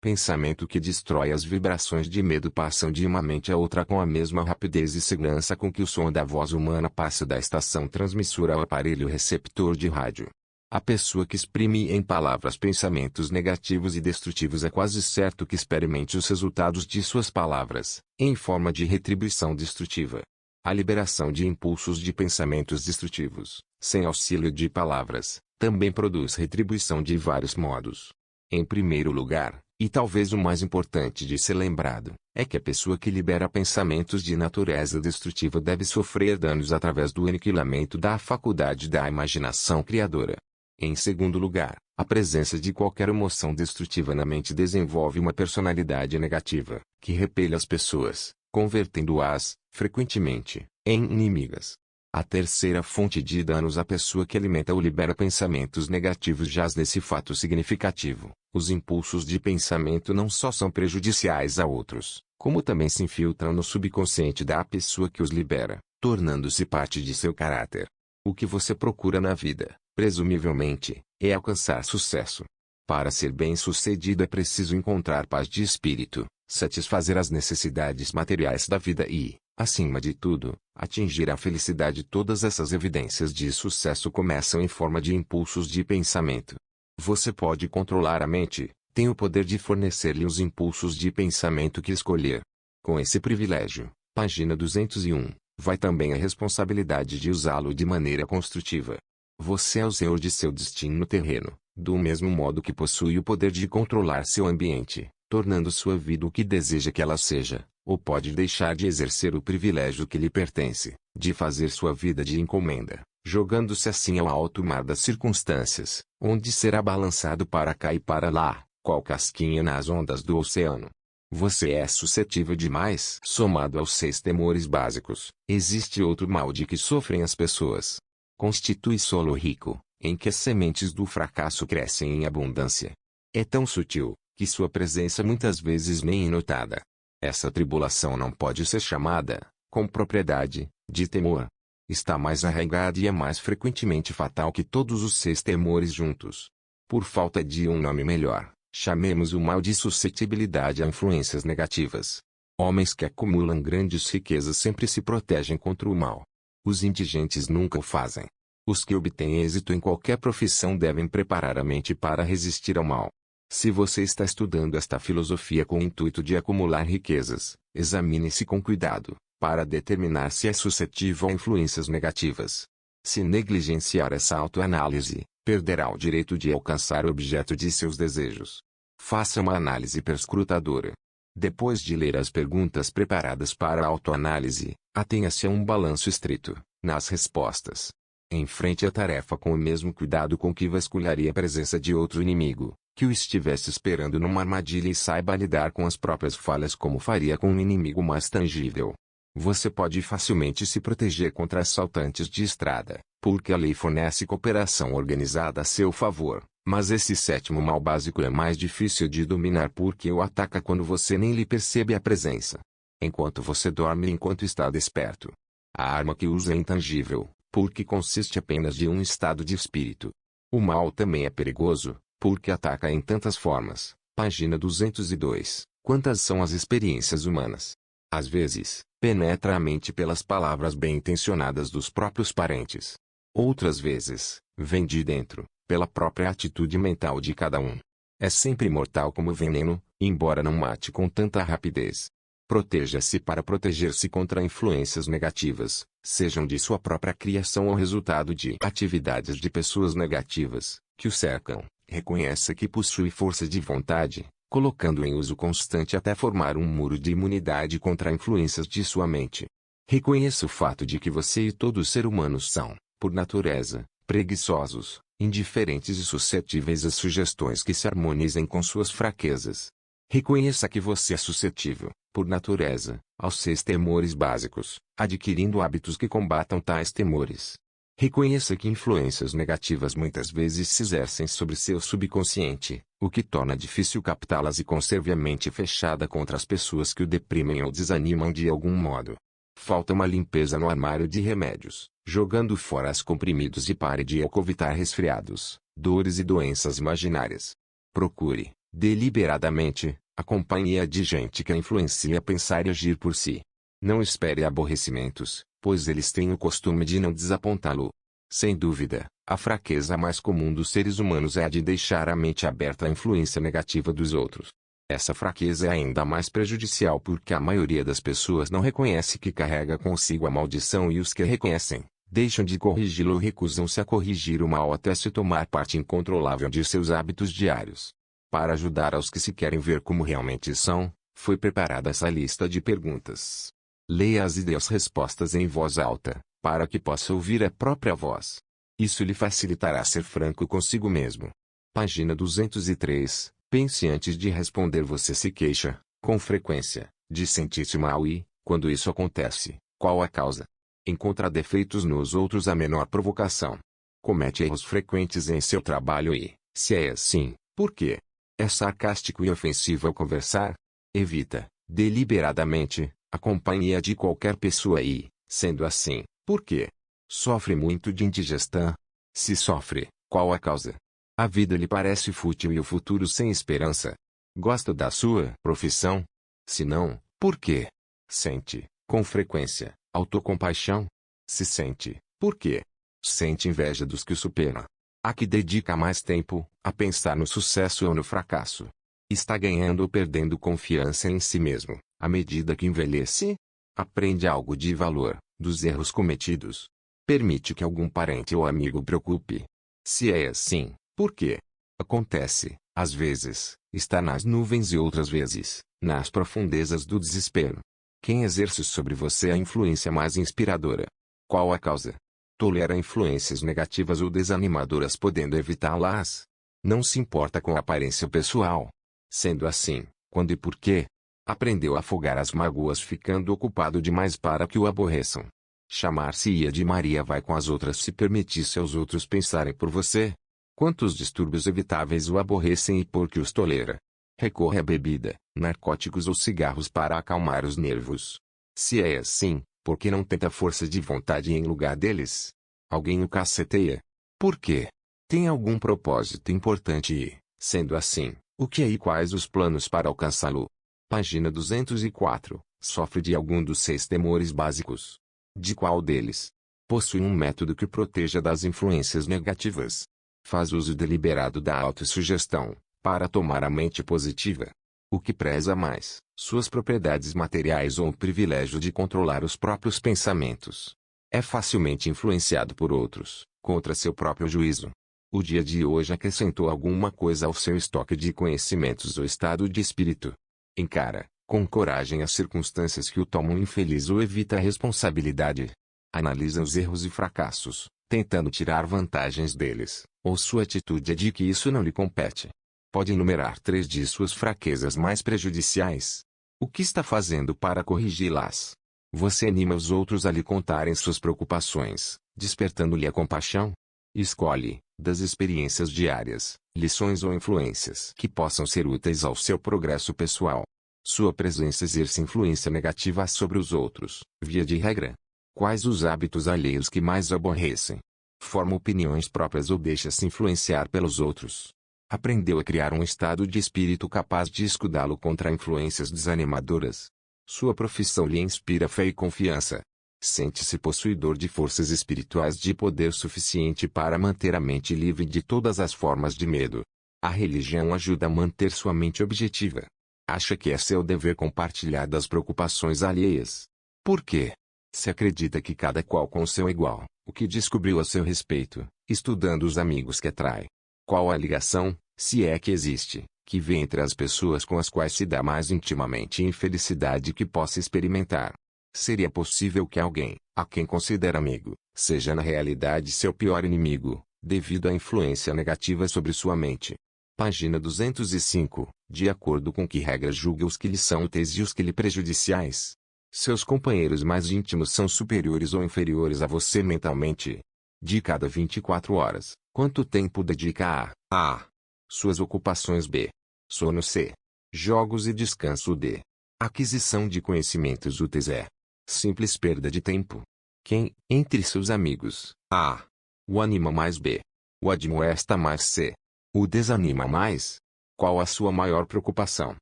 Pensamento que destrói as vibrações de medo passam de uma mente a outra com a mesma rapidez e segurança com que o som da voz humana passa da estação transmissora ao aparelho receptor de rádio. A pessoa que exprime em palavras pensamentos negativos e destrutivos é quase certo que experimente os resultados de suas palavras, em forma de retribuição destrutiva. A liberação de impulsos de pensamentos destrutivos, sem auxílio de palavras, também produz retribuição de vários modos. Em primeiro lugar, e talvez o mais importante de ser lembrado, é que a pessoa que libera pensamentos de natureza destrutiva deve sofrer danos através do aniquilamento da faculdade da imaginação criadora. Em segundo lugar, a presença de qualquer emoção destrutiva na mente desenvolve uma personalidade negativa, que repele as pessoas, convertendo-as, frequentemente, em inimigas. A terceira fonte de danos à pessoa que alimenta ou libera pensamentos negativos jaz nesse fato significativo: os impulsos de pensamento não só são prejudiciais a outros, como também se infiltram no subconsciente da pessoa que os libera, tornando-se parte de seu caráter. O que você procura na vida, presumivelmente, é alcançar sucesso. Para ser bem-sucedido é preciso encontrar paz de espírito, satisfazer as necessidades materiais da vida e, acima de tudo, atingir a felicidade. Todas essas evidências de sucesso começam em forma de impulsos de pensamento. Você pode controlar a mente, tem o poder de fornecer-lhe os impulsos de pensamento que escolher. Com esse privilégio, página 201, vai também a responsabilidade de usá-lo de maneira construtiva. Você é o senhor de seu destino terreno, do mesmo modo que possui o poder de controlar seu ambiente, tornando sua vida o que deseja que ela seja, ou pode deixar de exercer o privilégio que lhe pertence, de fazer sua vida de encomenda, jogando-se assim ao alto mar das circunstâncias, onde será balançado para cá e para lá, qual casquinha nas ondas do oceano. Você é suscetível demais. Somado aos 6 temores básicos, existe outro mal de que sofrem as pessoas. Constitui solo rico, em que as sementes do fracasso crescem em abundância. É tão sutil, que sua presença muitas vezes nem é notada. Essa tribulação não pode ser chamada, com propriedade, de temor. Está mais arraigada e é mais frequentemente fatal que todos os 6 temores juntos. Por falta de um nome melhor, chamemos o mal de suscetibilidade a influências negativas. Homens que acumulam grandes riquezas sempre se protegem contra o mal. Os indigentes nunca o fazem. Os que obtêm êxito em qualquer profissão devem preparar a mente para resistir ao mal. Se você está estudando esta filosofia com o intuito de acumular riquezas, examine-se com cuidado, para determinar se é suscetível a influências negativas. Se negligenciar essa autoanálise, perderá o direito de alcançar o objeto de seus desejos. Faça uma análise perscrutadora. Depois de ler as perguntas preparadas para a autoanálise, atenha-se a um balanço estrito, nas respostas. Enfrente a tarefa com o mesmo cuidado com que vasculharia a presença de outro inimigo, que o estivesse esperando numa armadilha, e saiba lidar com as próprias falhas como faria com um inimigo mais tangível. Você pode facilmente se proteger contra assaltantes de estrada, porque a lei fornece cooperação organizada a seu favor, mas esse 7º mal básico é mais difícil de dominar porque o ataca quando você nem lhe percebe a presença. Enquanto você dorme e enquanto está desperto. A arma que usa é intangível, porque consiste apenas de um estado de espírito. O mal também é perigoso, porque ataca em tantas formas. Página 202. Quantas são as experiências humanas? Às vezes, penetra a mente pelas palavras bem-intencionadas dos próprios parentes. Outras vezes, vem de dentro, pela própria atitude mental de cada um. É sempre mortal como veneno, embora não mate com tanta rapidez. Proteja-se para proteger-se contra influências negativas, sejam de sua própria criação ou resultado de atividades de pessoas negativas, que o cercam. Reconheça que possui força de vontade, colocando em uso constante até formar um muro de imunidade contra influências de sua mente. Reconheça o fato de que você e todo ser humano são, por natureza, preguiçosos, indiferentes e suscetíveis a sugestões que se harmonizem com suas fraquezas. Reconheça que você é suscetível, por natureza, aos 6 temores básicos, adquirindo hábitos que combatam tais temores. Reconheça que influências negativas muitas vezes se exercem sobre seu subconsciente, o que torna difícil captá-las, e conserve a mente fechada contra as pessoas que o deprimem ou desanimam de algum modo. Falta uma limpeza no armário de remédios, jogando fora os comprimidos, e pare de evitar resfriados, dores e doenças imaginárias. Procure, deliberadamente, a companhia de gente que a influencia a pensar e agir por si. Não espere aborrecimentos, pois eles têm o costume de não desapontá-lo. Sem dúvida, a fraqueza mais comum dos seres humanos é a de deixar a mente aberta à influência negativa dos outros. Essa fraqueza é ainda mais prejudicial porque a maioria das pessoas não reconhece que carrega consigo a maldição e os que reconhecem, deixam de corrigi-lo ou recusam-se a corrigir o mal até se tomar parte incontrolável de seus hábitos diários. Para ajudar aos que se querem ver como realmente são, foi preparada essa lista de perguntas. Leia-as e dê as respostas em voz alta, para que possa ouvir a própria voz. Isso lhe facilitará ser franco consigo mesmo. Página 203. Pense antes de responder. Você se queixa, com frequência, de sentir-se mal e, quando isso acontece, qual a causa? Encontra defeitos nos outros a menor provocação. Comete erros frequentes em seu trabalho e, se é assim, por quê? É sarcástico e ofensivo ao conversar? Evita, deliberadamente, a companhia de qualquer pessoa e, sendo assim, por quê? Sofre muito de indigestão? Se sofre, qual a causa? A vida lhe parece fútil e o futuro sem esperança? Gosta da sua profissão? Se não, por quê? Sente, com frequência, autocompaixão? Se sente, por quê? Sente inveja dos que o superam. A que dedica mais tempo, a pensar no sucesso ou no fracasso? Está ganhando ou perdendo confiança em si mesmo, à medida que envelhece? Aprende algo de valor, dos erros cometidos? Permite que algum parente ou amigo preocupe? Se é assim, por quê? Acontece, às vezes, está nas nuvens e outras vezes, nas profundezas do desespero. Quem exerce sobre você a influência mais inspiradora? Qual a causa? Tolera influências negativas ou desanimadoras podendo evitá-las? Não se importa com a aparência pessoal? Sendo assim, quando e por quê? Aprendeu a afogar as mágoas ficando ocupado demais para que o aborreçam. Chamar-se-ia de Maria vai com as outras se permitisse aos outros pensarem por você? Quantos distúrbios evitáveis o aborrecem e por que os tolera? Recorre à bebida, narcóticos ou cigarros para acalmar os nervos. Se é assim, por que não tenta força de vontade em lugar deles? Alguém o caceteia? Por quê? Tem algum propósito importante e, sendo assim, o que é e quais os planos para alcançá-lo? Página 204. Sofre de algum dos 6 temores básicos. De qual deles? Possui um método que proteja das influências negativas. Faz uso deliberado da autossugestão, para tomar a mente positiva. O que preza mais, suas propriedades materiais ou o privilégio de controlar os próprios pensamentos? É facilmente influenciado por outros, contra seu próprio juízo. O dia de hoje acrescentou alguma coisa ao seu estoque de conhecimentos ou estado de espírito? Encara, com coragem as circunstâncias que o tomam infeliz ou evita a responsabilidade. Analisa os erros e fracassos, tentando tirar vantagens deles, ou sua atitude é de que isso não lhe compete. Pode enumerar 3 de suas fraquezas mais prejudiciais. O que está fazendo para corrigi-las? Você anima os outros a lhe contarem suas preocupações, despertando-lhe a compaixão? Escolhe, das experiências diárias, lições ou influências que possam ser úteis ao seu progresso pessoal. Sua presença exerce influência negativa sobre os outros, via de regra. Quais os hábitos alheios que mais aborrecem? Forma opiniões próprias ou deixa-se influenciar pelos outros? Aprendeu a criar um estado de espírito capaz de escudá-lo contra influências desanimadoras? Sua profissão lhe inspira fé e confiança? Sente-se possuidor de forças espirituais de poder suficiente para manter a mente livre de todas as formas de medo? A religião ajuda a manter sua mente objetiva. Acha que é seu dever compartilhar das preocupações alheias? Por quê? Se acredita que cada qual com seu igual, o que descobriu a seu respeito, estudando os amigos que atrai? Qual a ligação, se é que existe, que vê entre as pessoas com as quais se dá mais intimamente infelicidade que possa experimentar? Seria possível que alguém, a quem considera amigo, seja na realidade seu pior inimigo, devido à influência negativa sobre sua mente? Página 205. De acordo com que regras julga os que lhe são úteis e os que lhe prejudiciais? Seus companheiros mais íntimos são superiores ou inferiores a você mentalmente? De cada 24 horas, quanto tempo dedica a suas ocupações? B. Sono. C. Jogos e descanso. D. Aquisição de conhecimentos úteis. É simples perda de tempo. Quem, entre seus amigos, A. O anima mais? B. O admoesta mais? C. O desanima mais? Qual a sua maior preocupação?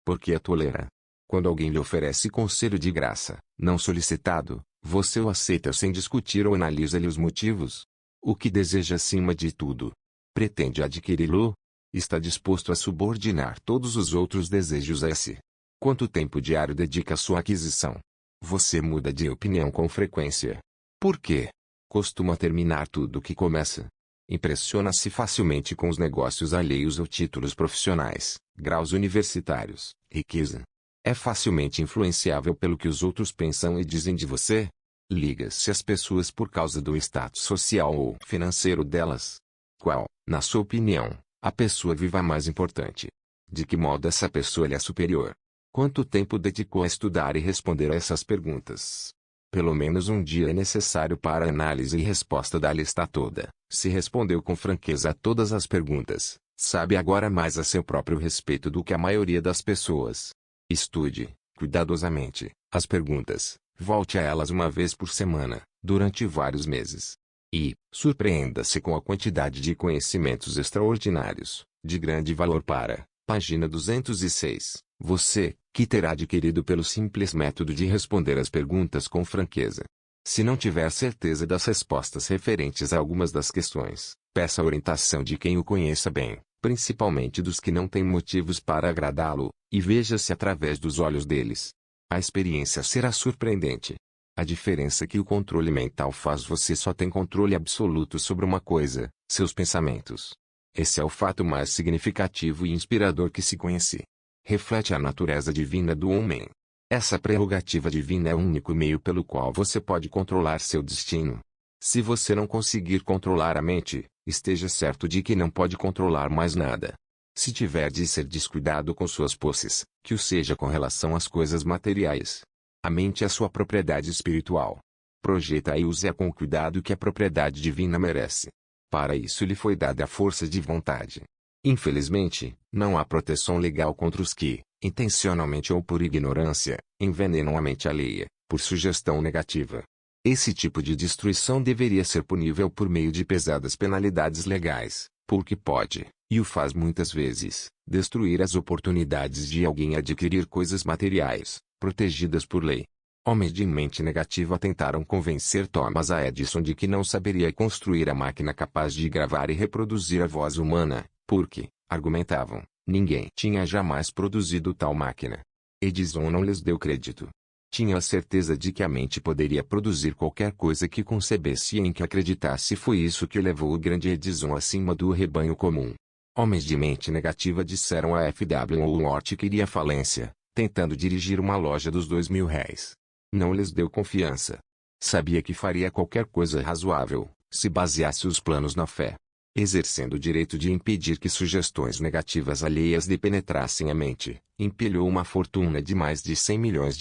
Por que a tolera? Quando alguém lhe oferece conselho de graça, não solicitado, você o aceita sem discutir ou analisa-lhe os motivos? O que deseja acima de tudo? Pretende adquiri-lo? Está disposto a subordinar todos os outros desejos a esse? Quanto tempo diário dedica à sua aquisição? Você muda de opinião com frequência. Por quê? Costuma terminar tudo o que começa. Impressiona-se facilmente com os negócios alheios ou títulos profissionais, graus universitários, riqueza. É facilmente influenciável pelo que os outros pensam e dizem de você? Liga-se às pessoas por causa do status social ou financeiro delas? Qual, na sua opinião, a pessoa viva mais importante? De que modo essa pessoa lhe é superior? Quanto tempo dedicou a estudar e responder a essas perguntas? Pelo menos um dia é necessário para a análise e resposta da lista toda. Se respondeu com franqueza a todas as perguntas, sabe agora mais a seu próprio respeito do que a maioria das pessoas. Estude, cuidadosamente, as perguntas, volte a elas uma vez por semana, durante vários meses. E, surpreenda-se com a quantidade de conhecimentos extraordinários, de grande valor para, página 206, você, que terá adquirido pelo simples método de responder as perguntas com franqueza. Se não tiver certeza das respostas referentes a algumas das questões, peça a orientação de quem o conheça bem, principalmente dos que não têm motivos para agradá-lo, e veja-se através dos olhos deles. A experiência será surpreendente. A diferença que o controle mental faz: você só tem controle absoluto sobre uma coisa, seus pensamentos. Esse é o fato mais significativo e inspirador que se conhece. Reflete a natureza divina do homem. Essa prerrogativa divina é o único meio pelo qual você pode controlar seu destino. Se você não conseguir controlar a mente, esteja certo de que não pode controlar mais nada. Se tiver de ser descuidado com suas posses, que o seja com relação às coisas materiais. A mente é sua propriedade espiritual. Projeta e use-a com o cuidado que a propriedade divina merece. Para isso lhe foi dada a força de vontade. Infelizmente, não há proteção legal contra os que, intencionalmente ou por ignorância, envenenam a mente alheia, por sugestão negativa. Esse tipo de destruição deveria ser punível por meio de pesadas penalidades legais, porque pode, e o faz muitas vezes, destruir as oportunidades de alguém adquirir coisas materiais, protegidas por lei. Homens de mente negativa tentaram convencer Thomas A. Edison de que não saberia construir a máquina capaz de gravar e reproduzir a voz humana, porque, argumentavam, ninguém tinha jamais produzido tal máquina. Edison não lhes deu crédito. Tinha a certeza de que a mente poderia produzir qualquer coisa que concebesse e em que acreditasse. Foi isso que levou o grande Edison acima do rebanho comum. Homens de mente negativa disseram a F.W. Woolworth que iria à falência, tentando dirigir uma loja dos R$2.000. Não lhes deu confiança. Sabia que faria qualquer coisa razoável, se baseasse os planos na fé. Exercendo o direito de impedir que sugestões negativas alheias lhe penetrassem a mente, empilhou uma fortuna de mais de $100 milhões.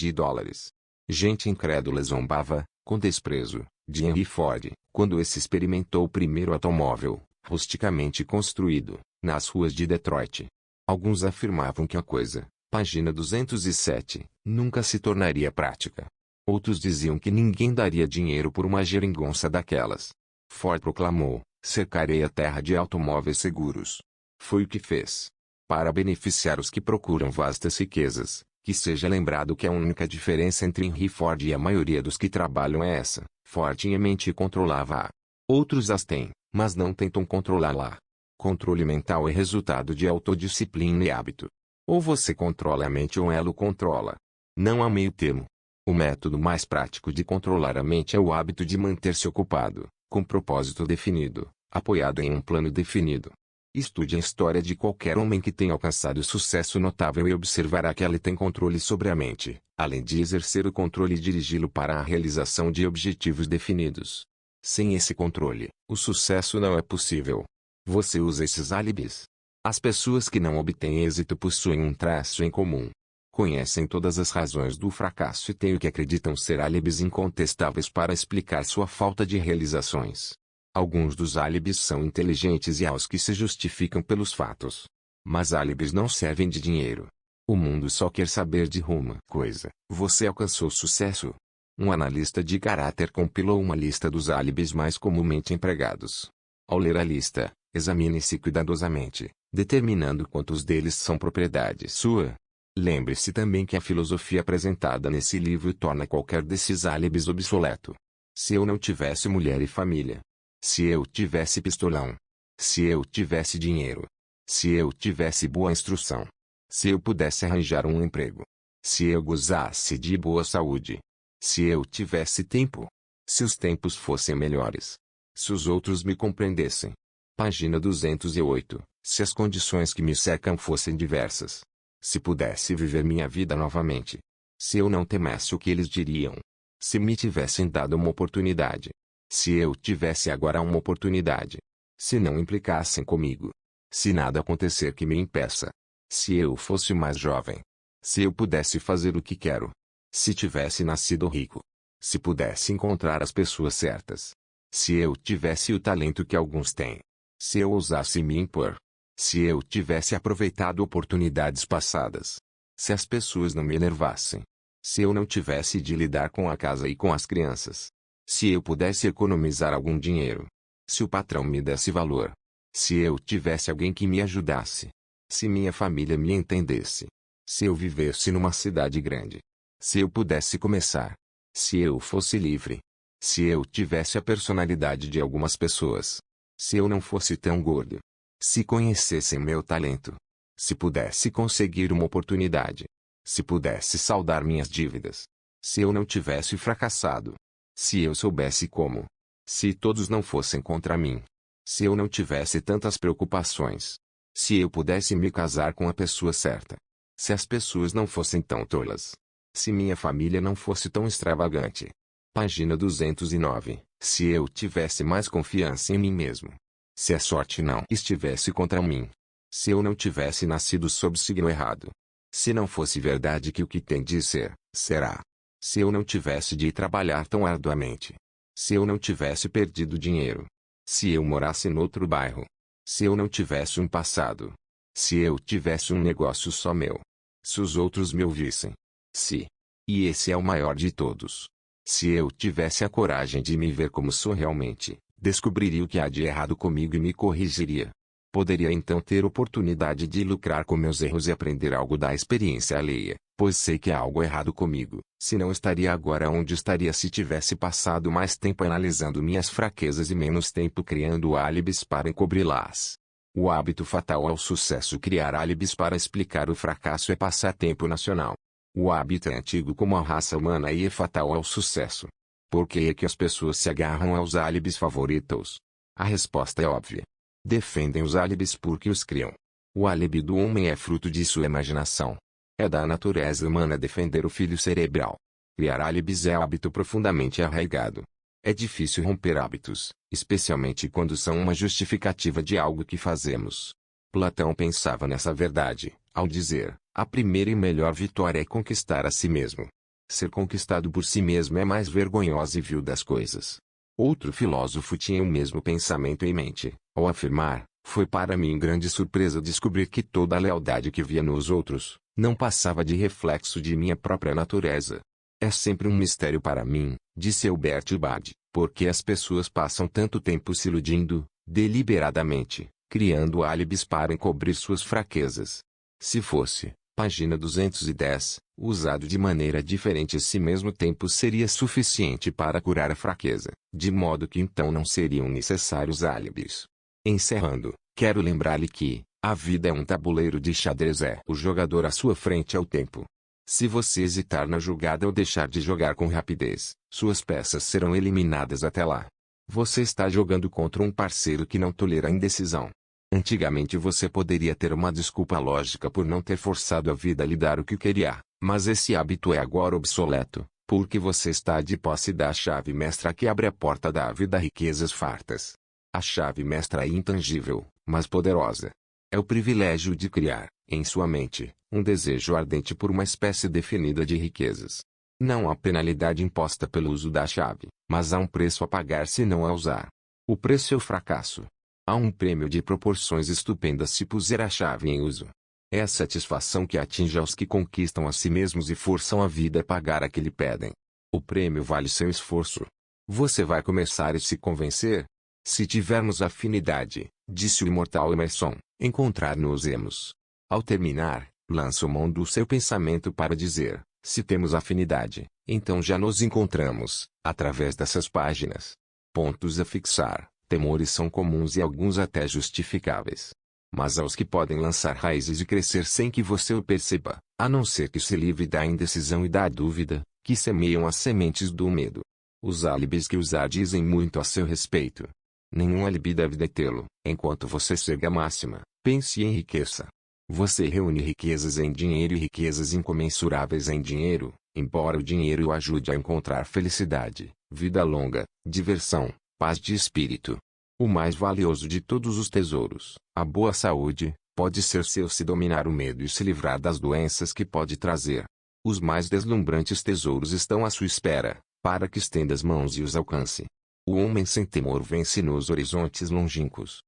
Gente incrédula zombava, com desprezo, de Henry Ford, quando esse experimentou o primeiro automóvel, rusticamente construído, nas ruas de Detroit. Alguns afirmavam que a coisa, página 207, nunca se tornaria prática. Outros diziam que ninguém daria dinheiro por uma geringonça daquelas. Ford proclamou: cercarei a terra de automóveis seguros. Foi o que fez. Para beneficiar os que procuram vastas riquezas, que seja lembrado que a única diferença entre Henry Ford e a maioria dos que trabalham é essa: Ford tinha mente e controlava-a. Outros as têm, mas não tentam controlá-la. Controle mental é resultado de autodisciplina e hábito. Ou você controla a mente ou ela o controla. Não há meio termo. O método mais prático de controlar a mente é o hábito de manter-se ocupado, com propósito definido, apoiado em um plano definido. Estude a história de qualquer homem que tenha alcançado sucesso notável e observará que ele tem controle sobre a mente, além de exercer o controle e dirigi-lo para a realização de objetivos definidos. Sem esse controle, o sucesso não é possível. Você usa esses álibis? As pessoas que não obtêm êxito possuem um traço em comum. Conhecem todas as razões do fracasso e têm o que acreditam ser álibis incontestáveis para explicar sua falta de realizações. Alguns dos álibis são inteligentes e há os que se justificam pelos fatos. Mas álibis não servem de dinheiro. O mundo só quer saber de uma coisa: você alcançou sucesso? Um analista de caráter compilou uma lista dos álibis mais comumente empregados. Ao ler a lista, examine-se cuidadosamente, determinando quantos deles são propriedade sua. Lembre-se também que a filosofia apresentada nesse livro torna qualquer desses álibis obsoleto. Se eu não tivesse mulher e família, se eu tivesse pistolão, se eu tivesse dinheiro, se eu tivesse boa instrução, se eu pudesse arranjar um emprego, se eu gozasse de boa saúde, se eu tivesse tempo, se os tempos fossem melhores, se os outros me compreendessem. Página 208. Se as condições que me cercam fossem diversas, se pudesse viver minha vida novamente, se eu não temesse o que eles diriam, se me tivessem dado uma oportunidade, se eu tivesse agora uma oportunidade, se não implicassem comigo, se nada acontecer que me impeça, se eu fosse mais jovem, se eu pudesse fazer o que quero, se tivesse nascido rico, se pudesse encontrar as pessoas certas, se eu tivesse o talento que alguns têm, se eu ousasse me impor, se eu tivesse aproveitado oportunidades passadas, se as pessoas não me enervassem, se eu não tivesse de lidar com a casa e com as crianças, se eu pudesse economizar algum dinheiro, se o patrão me desse valor, se eu tivesse alguém que me ajudasse, se minha família me entendesse, se eu vivesse numa cidade grande, se eu pudesse começar, se eu fosse livre, se eu tivesse a personalidade de algumas pessoas, se eu não fosse tão gordo, se conhecessem meu talento, se pudesse conseguir uma oportunidade, se pudesse saldar minhas dívidas, se eu não tivesse fracassado, se eu soubesse como, se todos não fossem contra mim, se eu não tivesse tantas preocupações, se eu pudesse me casar com a pessoa certa, se as pessoas não fossem tão tolas, se minha família não fosse tão extravagante. Página 209. Se eu tivesse mais confiança em mim mesmo, se a sorte não estivesse contra mim, se eu não tivesse nascido sob signo errado, se não fosse verdade que o que tem de ser, será, se eu não tivesse de trabalhar tão arduamente, se eu não tivesse perdido dinheiro, se eu morasse noutro bairro, se eu não tivesse um passado, se eu tivesse um negócio só meu, se os outros me ouvissem, se, e esse é o maior de todos, se eu tivesse a coragem de me ver como sou realmente, descobriria o que há de errado comigo e me corrigiria. Poderia então ter oportunidade de lucrar com meus erros e aprender algo da experiência alheia, pois sei que há algo errado comigo, senão estaria agora onde estaria se tivesse passado mais tempo analisando minhas fraquezas e menos tempo criando álibis para encobri-las. O hábito fatal ao sucesso. Criar álibis para explicar o fracasso é passatempo nacional. O hábito é antigo como a raça humana e é fatal ao sucesso. Por que é que as pessoas se agarram aos álibis favoritos? A resposta é óbvia. Defendem os álibis porque os criam. O álibi do homem é fruto de sua imaginação. É da natureza humana defender o filho cerebral. Criar álibis é hábito profundamente arraigado. É difícil romper hábitos, especialmente quando são uma justificativa de algo que fazemos. Platão pensava nessa verdade, ao dizer: a primeira e melhor vitória é conquistar a si mesmo. Ser conquistado por si mesmo é mais vergonhoso e vil das coisas. Outro filósofo tinha o mesmo pensamento em mente, ao afirmar: foi para mim grande surpresa descobrir que toda a lealdade que via nos outros, não passava de reflexo de minha própria natureza. É sempre um mistério para mim, disse Albert Bad, porque as pessoas passam tanto tempo se iludindo, deliberadamente, criando álibis para encobrir suas fraquezas. Se fosse, página 210, usado de maneira diferente esse mesmo tempo seria suficiente para curar a fraqueza, de modo que então não seriam necessários álibis. Encerrando, quero lembrar-lhe que, a vida é um tabuleiro de xadrez, o jogador à sua frente é o tempo. Se você hesitar na jogada ou deixar de jogar com rapidez, suas peças serão eliminadas até lá. Você está jogando contra um parceiro que não tolera a indecisão. Antigamente você poderia ter uma desculpa lógica por não ter forçado a vida a lhe dar o que queria, mas esse hábito é agora obsoleto, porque você está de posse da chave mestra que abre a porta da vida a riquezas fartas. A chave mestra é intangível, mas poderosa. É o privilégio de criar, em sua mente, um desejo ardente por uma espécie definida de riquezas. Não há penalidade imposta pelo uso da chave, mas há um preço a pagar se não a usar. O preço é o fracasso. Há um prêmio de proporções estupendas se puser a chave em uso. É a satisfação que atinge aos que conquistam a si mesmos e forçam a vida a pagar a que lhe pedem. O prêmio vale seu esforço. Você vai começar a se convencer? Se tivermos afinidade, Disse o imortal Emerson, encontrar-nos-emos. Ao terminar, lança mão do seu pensamento para dizer, se temos afinidade, então já nos encontramos, através dessas páginas. Pontos a fixar, temores são comuns e alguns até justificáveis. Mas aos que podem lançar raízes e crescer sem que você o perceba, a não ser que se livre da indecisão e da dúvida, que semeiam as sementes do medo. Os álibis que usar dizem muito a seu respeito. Nenhum alibi deve detê-lo, enquanto você segue a máxima, pense e enriqueça. Você reúne riquezas em dinheiro e riquezas incomensuráveis em dinheiro, embora o dinheiro o ajude a encontrar felicidade, vida longa, diversão, paz de espírito. O mais valioso de todos os tesouros, a boa saúde, pode ser seu se dominar o medo e se livrar das doenças que pode trazer. Os mais deslumbrantes tesouros estão à sua espera, para que estenda as mãos e os alcance. O homem sem temor vence nos horizontes longínquos.